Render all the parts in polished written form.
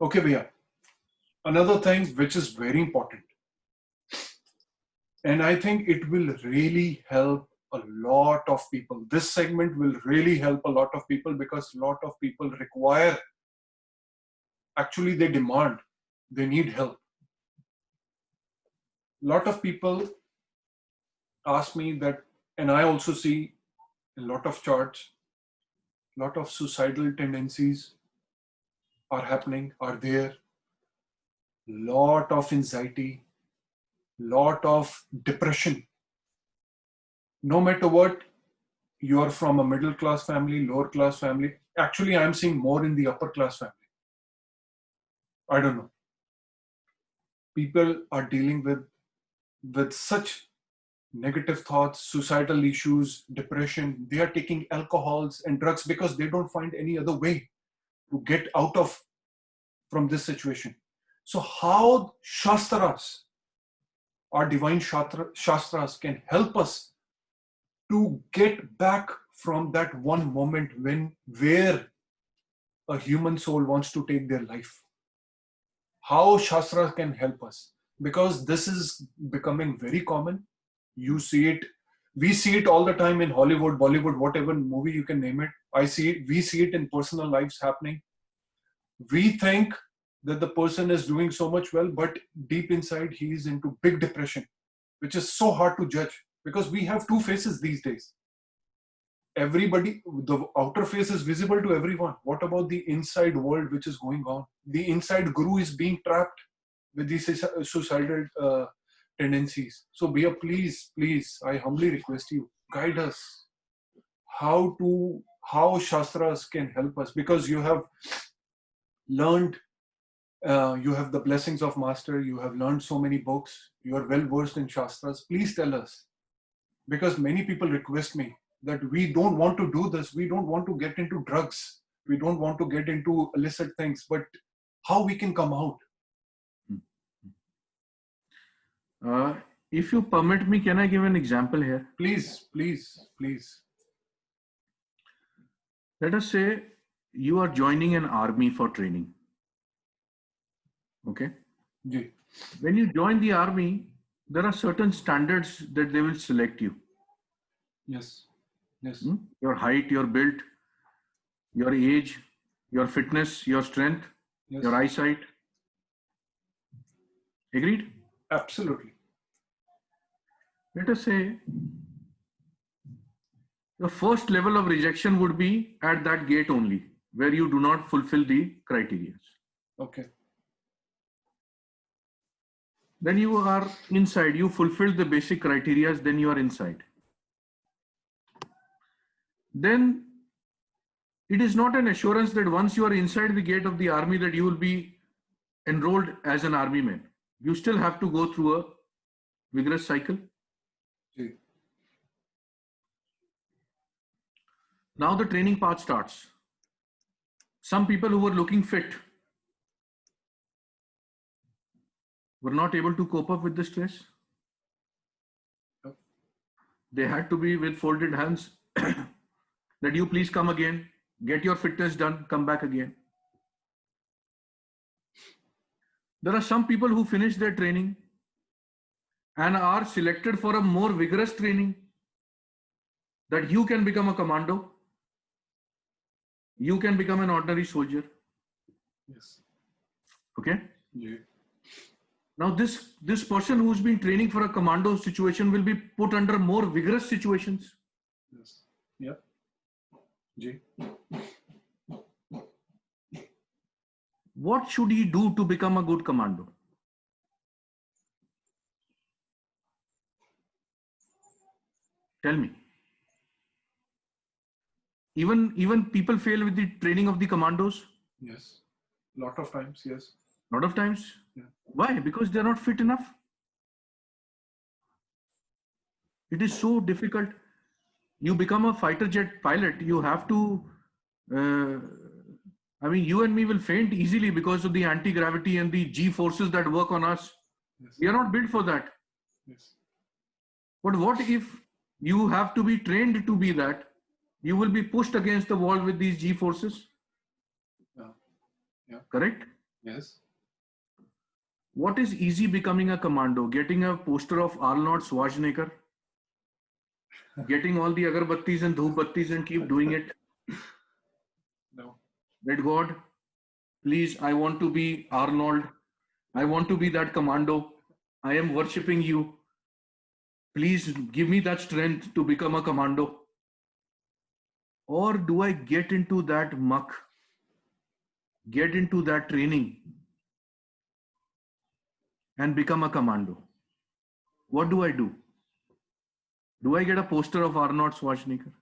Okay, Bhaiya. Another thing which is very important, and I think it will really help a lot of people. This segment will really help a lot of people because a lot of people require, actually, they demand, they need help. A lot of people ask me that, and I also see a lot of charts, a lot of suicidal tendencies are happening, are there, lot of anxiety, lot of depression. No matter what, you are from a middle class family, lower class family. Actually, I'm seeing more in the upper class family. I don't know. People are dealing with such negative thoughts, suicidal issues, depression. They are taking alcohols and drugs because they don't find any other way to get out of from this situation. So how Shastras, our divine Shastras can help us to get back from that one moment where a human soul wants to take their life. How Shastra can help us, because this is becoming very common. You see it, we see it all the time in Hollywood, Bollywood, whatever movie you can name it. I see it, we see it in personal lives happening. We think that the person is doing so much well, but deep inside he is into big depression, which is so hard to judge because we have two faces these days. Everybody, the outer face is visible to everyone. What about the inside world which is going on? The inside guru is being trapped with these suicidal tendencies. So Bhaiya, please, I humbly request you, guide us how Shastras can help us, because you have learned, you have the blessings of master, you have learned so many books, you are well versed in Shastras. Please tell us, because many people request me that we don't want to do this, we don't want to get into drugs, we don't want to get into illicit things, but how we can come out? If you permit me, can I give an example here? Please. Let us say you are joining an army for training. Okay? Ji. When you join the army, there are certain standards that they will select you. Yes. Your height, your build, your age, your fitness, your strength, Yes. your eyesight. Agreed? Absolutely. Let us say the first level of rejection would be at that gate only, where you do not fulfill the criteria. Okay. Then you are inside, you fulfill the basic criteria, then you are inside. Then it is not an assurance that once you are inside the gate of the army that you will be enrolled as an army man. You still have to go through a vigorous cycle. Ji. Now the training part starts. Some people who were looking fit were not able to cope up with the stress. Yep. They had to be with folded hands that you please come again, get your fitness done, come back again. There are some people who finish their training and are selected for a more vigorous training, that you can become a commando, you can become an ordinary soldier. Yes. Okay? Ji. Now this person who's been training for a commando situation will be put under more vigorous situations. Yes. Yeah. Ji. What should he do to become a good commando? Tell me. Even people fail with the training of the commandos. Yes. Lot of times, yes. Lot of times. Yeah. Why? Because they're not fit enough. It is so difficult. You become a fighter jet pilot, you have to, you and me will faint easily because of the anti-gravity and the G forces that work on us. Yes. We are not built for that. Yes. But what if you have to be trained to be that? You will be pushed against the wall with these G forces. Yeah. Correct? Yes. What is easy becoming a commando? Getting a poster of Arnold Schwarzenegger, getting all the agarbattis and dhoopbattis and keep doing it. No. Let God, please, I want to be Arnold. I want to be that commando. I am worshipping you. Please give me that strength to become a commando. Or do I get into that muck, get into that training and become a commando? What do I do? Do I get a poster of Arnold Schwarzenegger?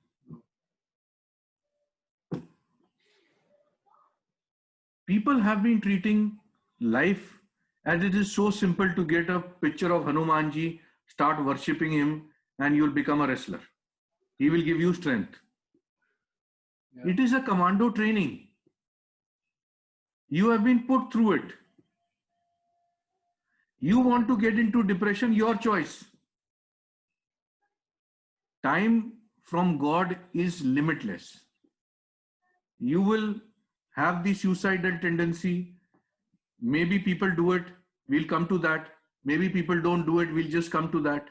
People have been treating life as it is so simple to get a picture of Hanumanji, start worshipping him, and you'll become a wrestler. He will give you strength. Yeah. It is a commando training. You have been put through it. You want to get into depression, your choice. Time from God is limitless. You will have the suicidal tendency. Maybe people do it. We'll come to that. Maybe people don't do it. We'll just come to that.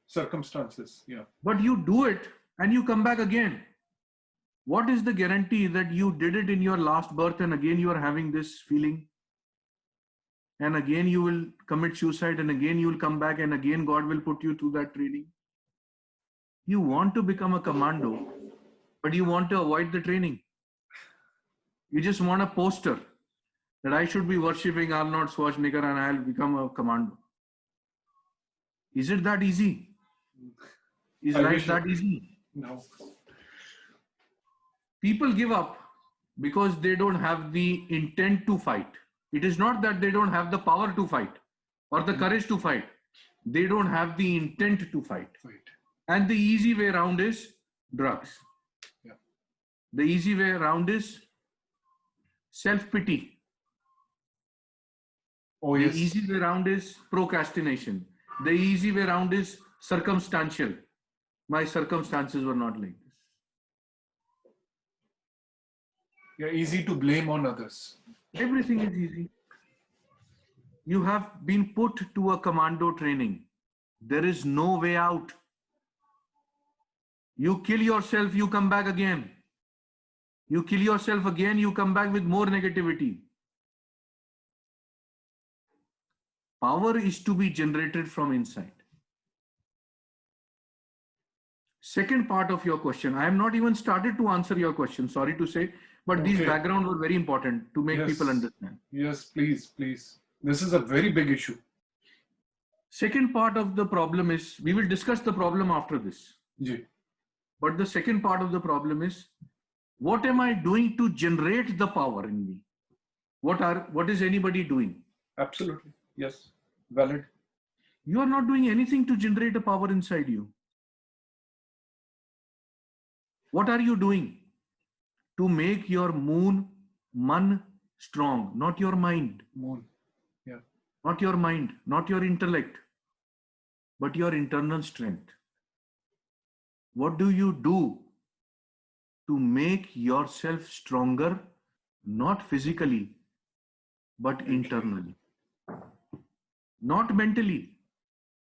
Circumstances. Yeah. But you do it and you come back again. What is the guarantee that you did it in your last birth and again you are having this feeling? And again you will commit suicide and again you will come back and again God will put you through that training. You want to become a commando, but you want to avoid the training. You just want a poster that I should be worshipping Arnold Schwarzenegger and I'll become a commando. Is it that easy? Is life that easy? No. People give up because they don't have the intent to fight. It is not that they don't have the power to fight or the courage to fight. They don't have the intent to fight. And the easy way around is drugs. Yeah. The easy way around is self-pity. Oh, yes. The easy way around is procrastination. The easy way around is circumstantial. My circumstances were not like this. Yeah, easy to blame on others. Everything is easy. You have been put to a commando training. There is no way out. You kill yourself, you come back again. You kill yourself again, you come back with more negativity. Power is to be generated from inside. Second part of your question, I have not even started to answer your question, sorry to say, but these backgrounds were very important to make people understand. Yes, please, please. This is a very big issue. Second part of the problem is, we will discuss the problem after this. Ji. But the second part of the problem is, what am I doing to generate the power in me? What is anybody doing? Absolutely. Yes. Valid. You are not doing anything to generate a power inside you. What are you doing? To make your man strong, not your mind. Moon. Yeah. Not your mind, not your intellect, but your internal strength. What do you do to make yourself stronger, not physically, but internally? Not mentally,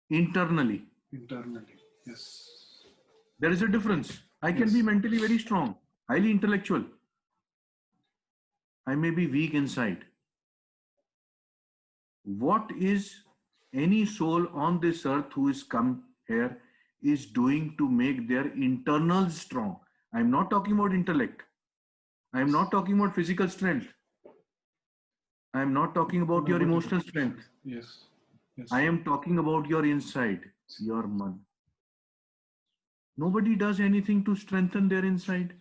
internally. Internally, yes. There is a difference. I can be mentally very strong, highly intellectual. I may be weak inside. What is any soul on this earth who is come here is doing to make their internals strong? I'm not talking about intellect. I'm not talking about physical strength. I'm not talking about your emotional strength. Yes. I am talking about your inside, your man. Nobody does anything to strengthen their inside.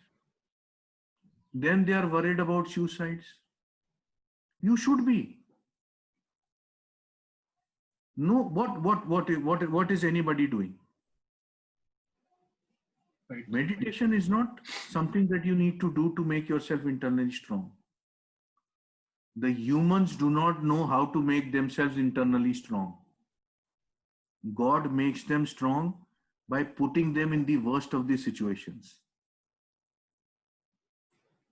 Then they are worried about suicides. You should be. No, what is anybody doing? Right. Meditation is not something that you need to do to make yourself internally strong. The humans do not know how to make themselves internally strong. God makes them strong by putting them in the worst of the situations.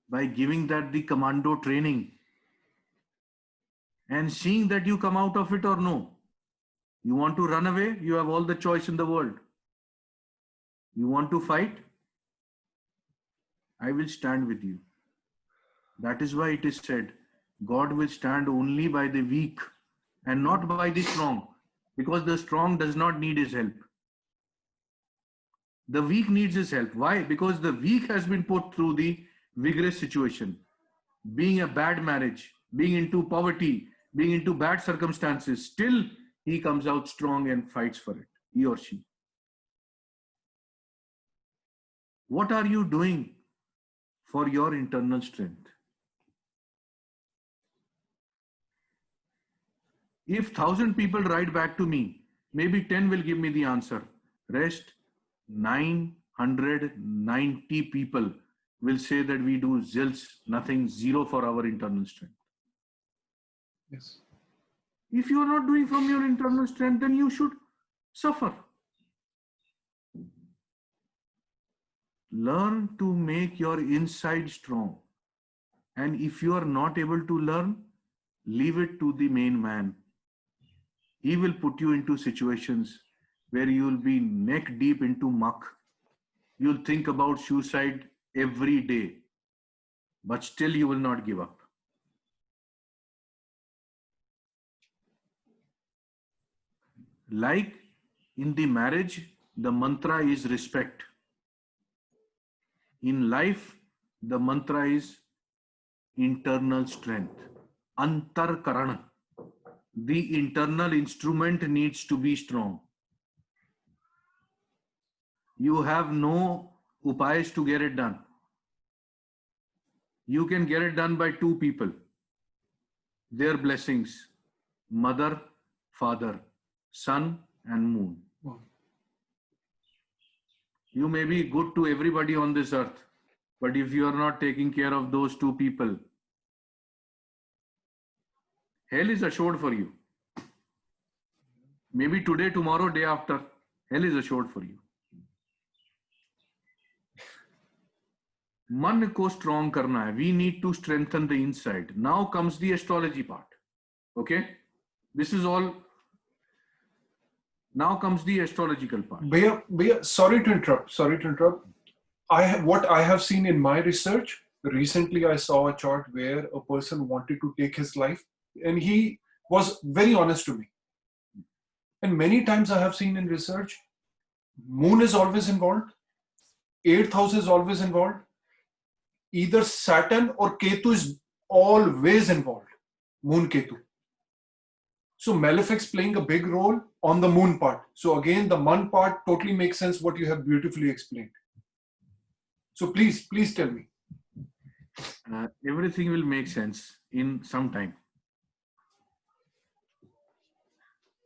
By giving that the commando training. and seeing that you come out of it or no. You want to run away? You have all the choice in the world. You want to fight? I will stand with you. That is why it is said, God will stand only by the weak and not by the strong, because the strong does not need his help. The weak needs his help. Why? Because the weak has been put through the vigorous situation, being a bad marriage, being into poverty, being into bad circumstances. Still, he comes out strong and fights for it, he or she. What are you doing for your internal strength? If 1,000 people write back to me, maybe 10 will give me the answer. Rest 990 people will say that we do zilch, nothing, zero for our internal strength. Yes. If you are not doing from your internal strength, then you should suffer. Learn to make your inside strong. And if you are not able to learn, leave it to the main man. He will put you into situations where you will be neck deep into muck. You'll think about suicide every day, but still you will not give up. Like in the marriage, the mantra is respect. In life, the mantra is internal strength. Antar Karana. The internal instrument needs to be strong. You have no upayas to get it done. You can get it done by two people. Their blessings, mother, father, sun and moon. Wow. You may be good to everybody on this earth, but if you are not taking care of those two people, hell is assured for you. Maybe today, tomorrow, day after, hell is assured for you. मन को strong करना है. We need to strengthen the inside. Now comes the astrology part. Okay? This is all. Now comes the astrological part. Bhaiya, sorry to interrupt. What I have seen in my research, recently I saw a chart where a person wanted to take his life and he was very honest to me. And many times I have seen in research, moon is always involved, 8th house is always involved, either Saturn or Ketu is always involved, moon Ketu. So Malefic's playing a big role on the moon part. So again, the man part totally makes sense what you have beautifully explained. So please tell me. Everything will make sense in some time.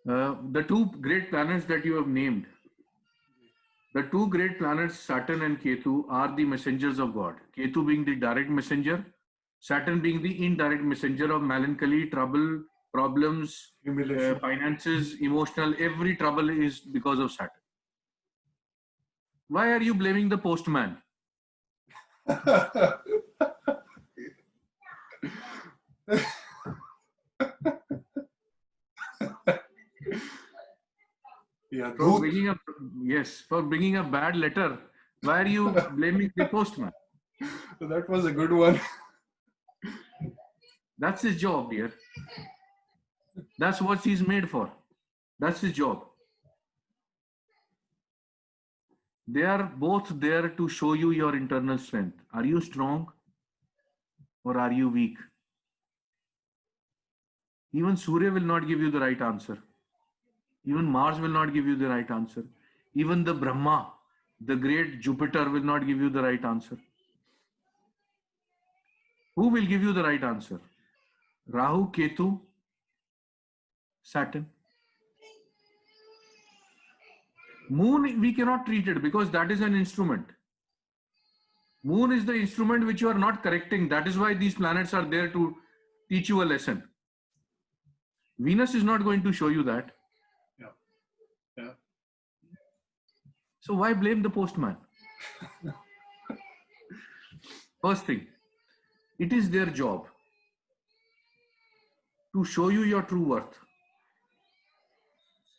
The two great planets that you have named, the two great planets, Saturn and Ketu, are the messengers of God. Ketu being the direct messenger, Saturn being the indirect messenger of melancholy, trouble, problems, finances, emotional. Every trouble is because of Saturn. Why are you blaming the postman? Yeah, for bringing a bad letter. Why are you blaming the postman? That was a good one. That's his job, dear. That's what he's made for. That's his job. They are both there to show you your internal strength. Are you strong or are you weak? Even Surya will not give you the right answer. Even Mars will not give you the right answer. Even the Brahma, the great Jupiter, will not give you the right answer. Who will give you the right answer? Rahu, Ketu, Saturn. Moon, we cannot treat it because that is an instrument. Moon is the instrument which you are not correcting. That is why these planets are there to teach you a lesson. Venus is not going to show you that. Yeah. So why blame the postman? First thing, it is their job. to show you your true worth,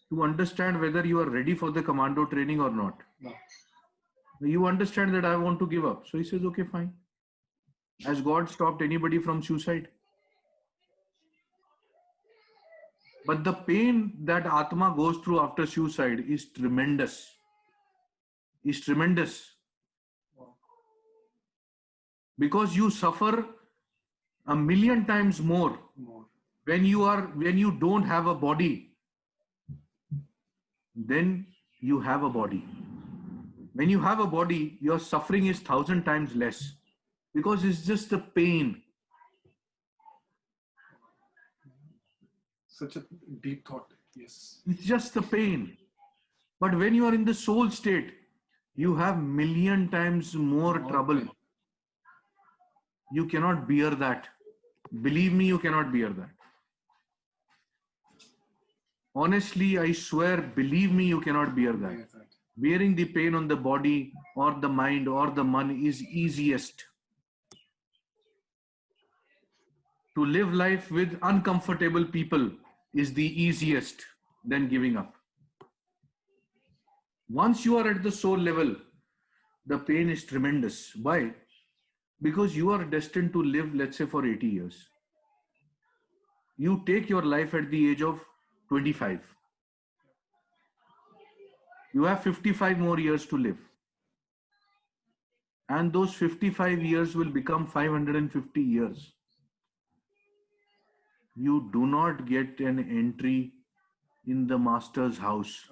to understand whether you are ready for the commando training or not. No. You understand that I want to give up. So he says, okay, fine. Has God stopped anybody from suicide? But the pain that Atma goes through after suicide is tremendous. Is tremendous. Wow. Because you suffer 1,000,000 times more More. when you don't have a body. Then you have a body. When you have a body, your suffering is 1,000 times less. Because it's just the pain. Such a deep thought. Yes. It's just the pain. But when you are in the soul state, you have 1,000,000 times more trouble. pain. You cannot bear that. Believe me, you cannot bear that. Honestly, I swear, believe me, you cannot bear that. Yes, right. Bearing the pain on the body or the mind or the money is easiest. To live life with uncomfortable people is the easiest than giving up. Once you are at the soul level, the pain is tremendous. Why? Because you are destined to live, let's say, for 80 years. You take your life at the age of 25. You have 55 more years to live. And those 55 years will become 550 years. You do not get an entry in the master's house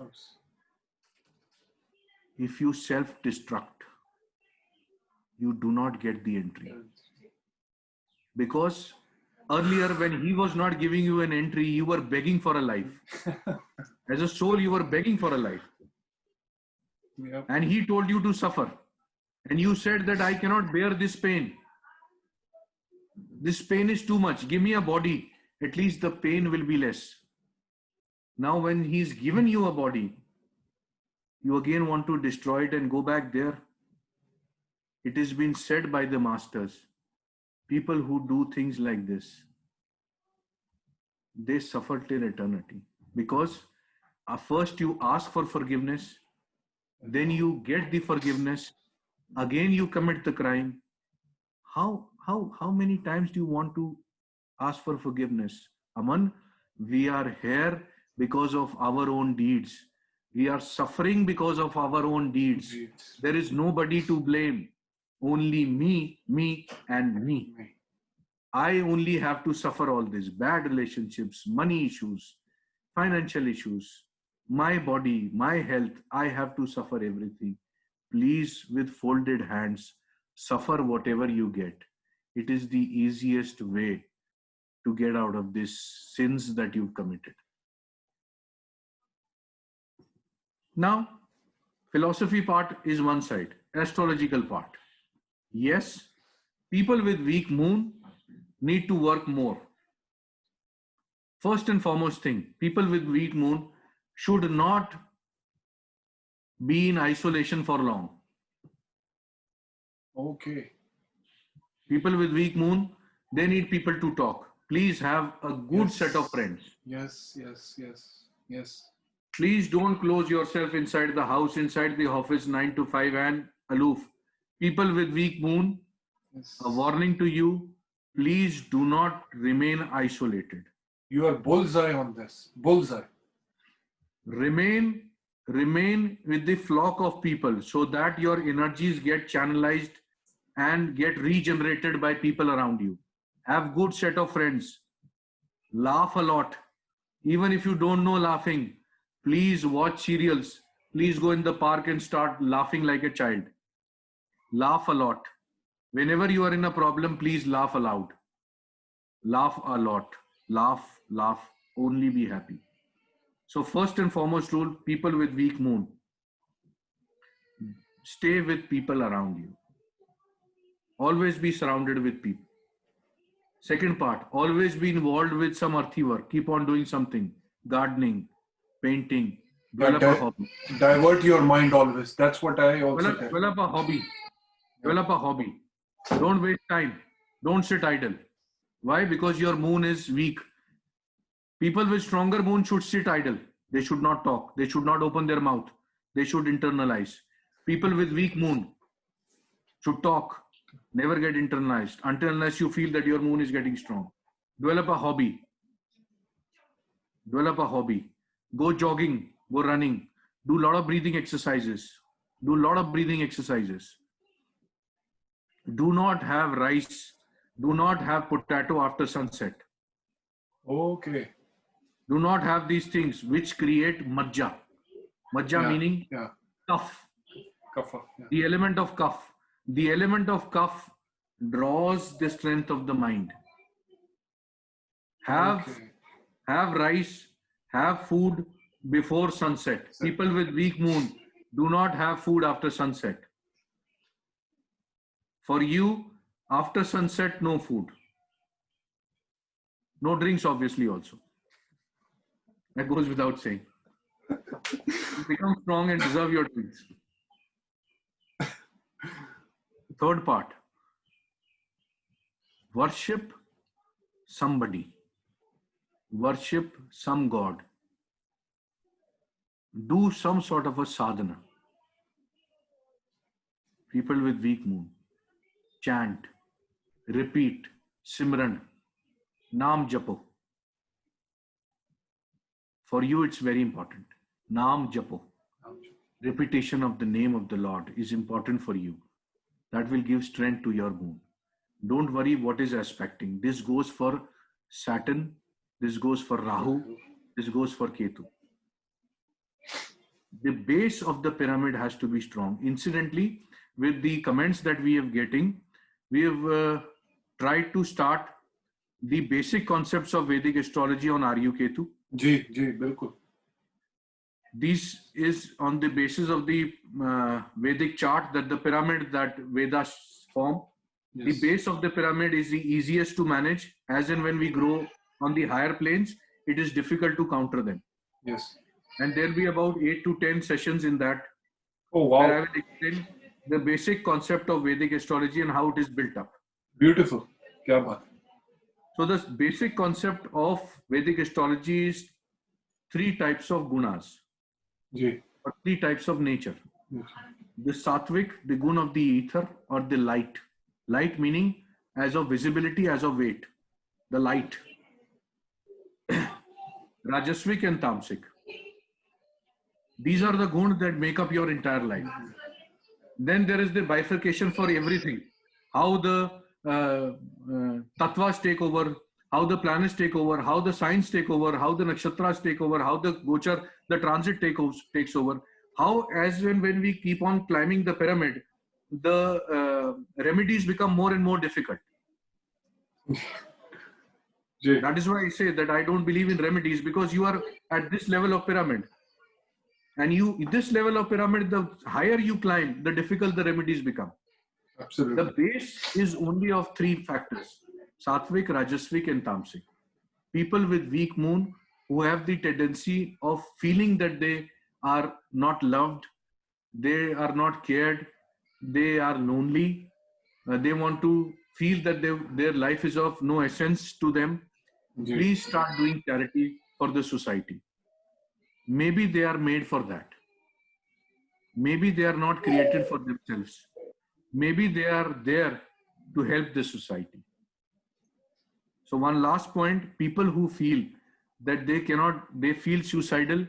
if you self-destruct. You do not get the entry. Because earlier, when he was not giving you an entry, you were begging for a life. As a soul, you were begging for a life. Yep. And he told you to suffer. And you said that I cannot bear this pain. This pain is too much. Give me a body. At least the pain will be less. Now when he's given you a body, you again want to destroy it and go back there. It has been said by the masters, people who do things like this, they suffer till eternity. Because first you ask for forgiveness, then you get the forgiveness, again you commit the crime. How many times do you want to ask for forgiveness? Aman, we are here because of our own deeds. We are suffering because of our own deeds. There is nobody to blame. Only me, and me. I only have to suffer all this. Bad relationships, money issues, financial issues, my body, my health. I have to suffer everything. Please, with folded hands, suffer whatever you get. It is the easiest way to get out of these sins that you've committed. Now, philosophy part is one side, astrological part. Yes, people with weak moon need to work more. First and foremost thing, people with weak moon should not be in isolation for long. Okay. People with weak moon, they need people to talk. Please have a good set of friends. Yes. Please don't close yourself inside the house, inside the office 9 to 5 and aloof. People with weak moon, a warning to you, please do not remain isolated. You are bullseye on this. Bullseye. Remain with the flock of people so that your energies get channelized and get regenerated by people around you. Have good set of friends. Laugh a lot. Even if you don't know laughing, please watch serials. Please go in the park and start laughing like a child. Laugh a lot. Whenever you are in a problem, please laugh aloud. Laugh a lot. Laugh. Only be happy. So first and foremost rule, people with weak moon, stay with people around you. Always be surrounded with people. Second part, always be involved with some earthy work. Keep on doing something. Gardening, painting, develop a hobby. Divert your mind always. That's what I also tell. Develop a hobby. Develop a hobby. Don't waste time. Don't sit idle. Why? Because your moon is weak. People with stronger moon should sit idle. They should not talk. They should not open their mouth. They should internalize. People with weak moon should talk. Never get internalized unless you feel that your moon is getting strong. Develop a hobby. Develop a hobby. Go jogging. Go running. Do a lot of breathing exercises. Do a lot of breathing exercises. Do not have rice. Do not have potato after sunset. Okay. Do not have these things which create majja. Majja meaning cough. Kapha. Yeah. The element of cough. The element of cough draws the strength of the mind. Have rice, have food before sunset. People with weak moon do not have food after sunset. For you, after sunset, no food. No drinks, obviously, also. That goes without saying. Become strong and deserve your drinks. Third part. Worship somebody. Worship some god. Do some sort of a sadhana. People with weak moon. Chant. Repeat. Simran. Naam japo. For you, it's very important. Naam japo. Repetition of the name of the Lord is important for you. That will give strength to your moon. Don't worry what is aspecting. This goes for Saturn. This goes for Rahu. This goes for Ketu. The base of the pyramid has to be strong. Incidentally, with the comments that we are getting, we have tried to start the basic concepts of Vedic astrology on Aryu Ketu. Ji, bilkul. This is on the basis of the Vedic chart that the pyramid that Vedas form. Yes. The base of the pyramid is the easiest to manage. As in when we grow on the higher planes, it is difficult to counter them. Yes. And there will be about 8 to 10 sessions in that. Oh, wow. Where I will explain the basic concept of Vedic astrology and how it is built up. Beautiful. Kya baat. So the basic concept of Vedic astrology is 3 types of gunas. Ji. Or 3 types of nature. Yes. The sattvic, the gun of the ether, or the light. Light meaning as of visibility, as of weight. The light. Rajasvik and tamasic. These are the guns that make up your entire life. Then there is the bifurcation for everything. How the tattvas take over, how the planets take over, how the signs take over, how the nakshatras take over, how the gochar, the transit takes over. How, as when we keep on climbing the pyramid, the remedies become more and more difficult. That is why I say that I don't believe in remedies, because you are at this level of pyramid. And this level of pyramid, the higher you climb, the difficult the remedies become. Absolutely. The base is only of 3 factors: Sattvic, Rajasvik and Tamasic. People with weak moon who have the tendency of feeling that they are not loved, they are not cared, they are lonely, they want to feel that their life is of no essence to them. Yes. Please start doing charity for the society. Maybe they are made for that. Maybe they are not created for themselves. Maybe they are there to help the society. So one last point, people who feel that they feel suicidal,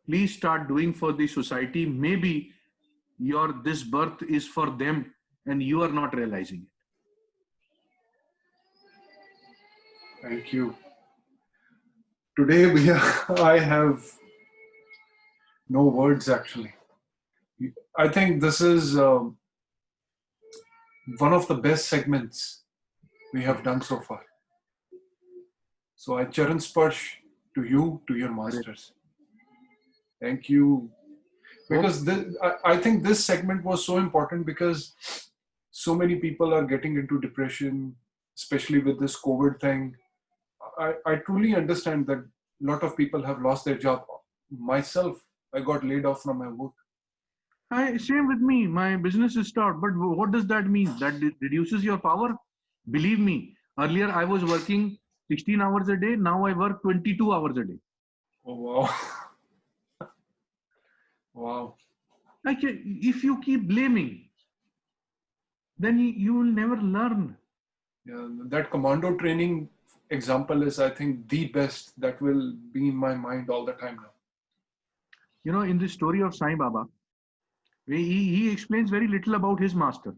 please start doing for the society. Maybe this birth is for them and you are not realizing it. Thank you. Today I have no words actually. I think this is one of the best segments we have done so far. So I charan sparsh to you, to your masters. Thank you. Because I think this segment was so important because so many people are getting into depression, especially with this COVID thing. I truly understand that a lot of people have lost their job. Myself, I got laid off from my work. Same with me. My business is stopped. But what does that mean? That reduces your power? Believe me, earlier I was working 16 hours a day. Now I work 22 hours a day. Oh, wow. Wow. Like, if you keep blaming, then you will never learn. Yeah, that commando training example is, I think, the best that will be in my mind all the time now. You know, in the story of Sai Baba, he explains very little about his master.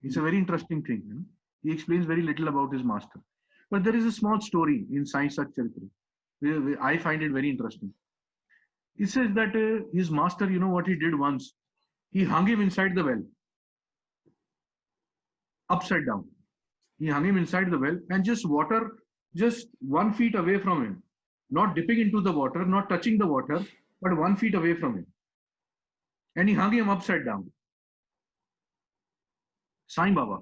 It's a very interesting thing. You know? He explains very little about his master. But there is a small story in Sai Satcharitra. I find it very interesting. He says that his master, you know what he did once? He hung him inside the well, upside down. He hung him inside the well and just water, just 1 feet away from him. Not dipping into the water, not touching the water, but 1 feet away from him. And he hung him upside down. Sai Baba,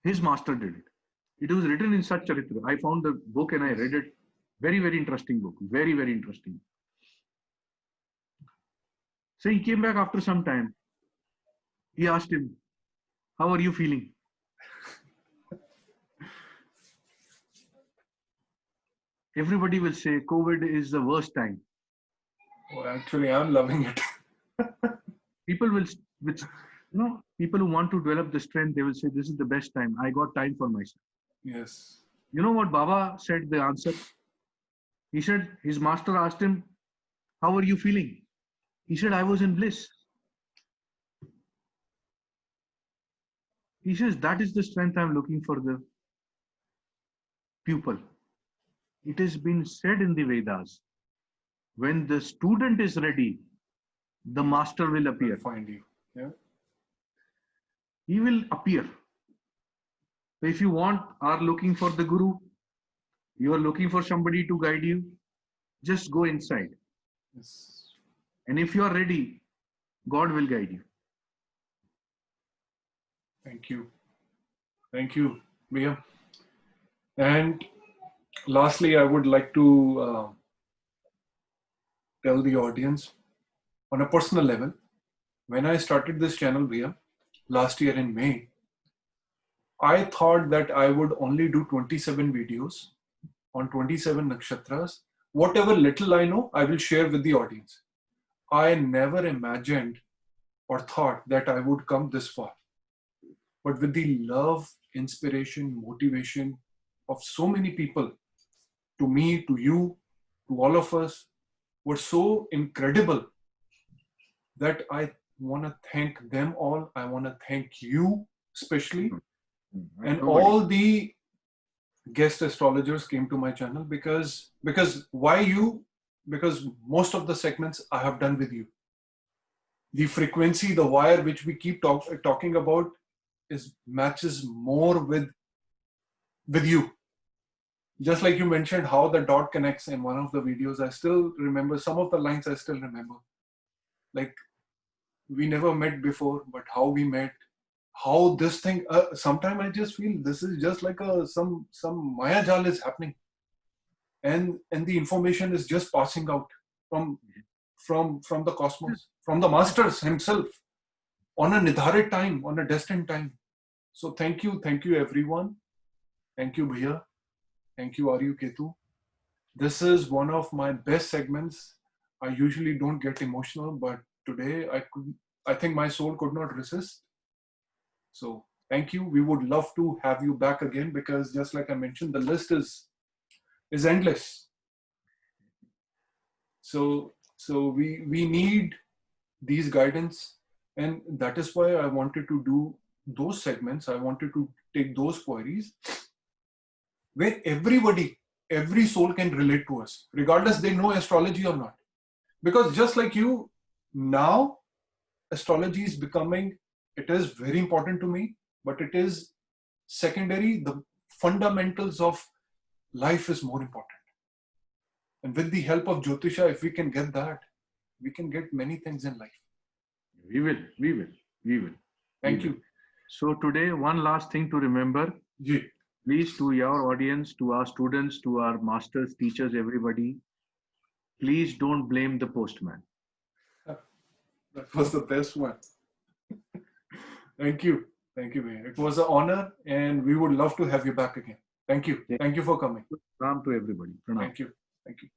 his master did it. It was written in Satcharitra. I found the book and I read it. Very, very interesting book. Very, very interesting. So he came back after some time. He asked him, "How are you feeling?" Everybody will say COVID is the worst time. Oh, actually, I'm loving it. People will, which, you know, people who want to develop the strength, they will say, "This is the best time. I got time for myself." Yes. You know what Baba said, the answer? He said, his master asked him, "How are you feeling?" He said, "I was in bliss." He says, that is the strength I'm looking for the pupil. It has been said in the Vedas, when the student is ready, the master will appear. I'll find you. Yeah. He will appear. So if you are looking for the guru, you are looking for somebody to guide you, just go inside. Yes. And if you are ready, God will guide you. Thank you. Thank you, Mia. And lastly, I would like to tell the audience on a personal level, when I started this channel, Mia, last year in May, I thought that I would only do 27 videos on 27 nakshatras. Whatever little I know, I will share with the audience. I never imagined or thought that I would come this far. But with the love, inspiration, motivation of so many people, to me, to you, to all of us, were so incredible that I want to thank them all. I want to thank you especially. And all the guest astrologers came to my channel because why you? Because most of the segments I have done with you. The frequency, the wire which we keep talking about matches more with you. Just like you mentioned how the dot connects in one of the videos, I still remember some of the lines. I still remember, like, we never met before, but how we met, how this thing. Sometimes I just feel this is just like some Maya Jal is happening, and the information is just passing out from the cosmos, from the masters himself, on a nidharit time, on a destined time. So thank you everyone. Thank you, Bhaiya. Thank you, Aryu Ketu. This is one of my best segments. I usually don't get emotional, but today I think my soul could not resist. So thank you. We would love to have you back again, because just like I mentioned, the list is endless. So we need these guidance, and that is why I wanted to do those segments. I wanted to take those queries where every soul can relate to us, regardless they know astrology or not. Because just like you, now astrology is becoming, it is very important to me, but it is secondary. The fundamentals of life is more important. And with the help of Jyotisha, if we can get that, we can get many things in life. We will. Thank you. So today, one last thing to remember. Yeah. Please, to your audience, to our students, to our masters, teachers, everybody, please don't blame the postman. That was the best one. Thank you. Thank you, Bhaiya. It was an honor, and we would love to have you back again. Thank you. Thank you for coming. Pranam to everybody. Pranam. Thank you. Thank you.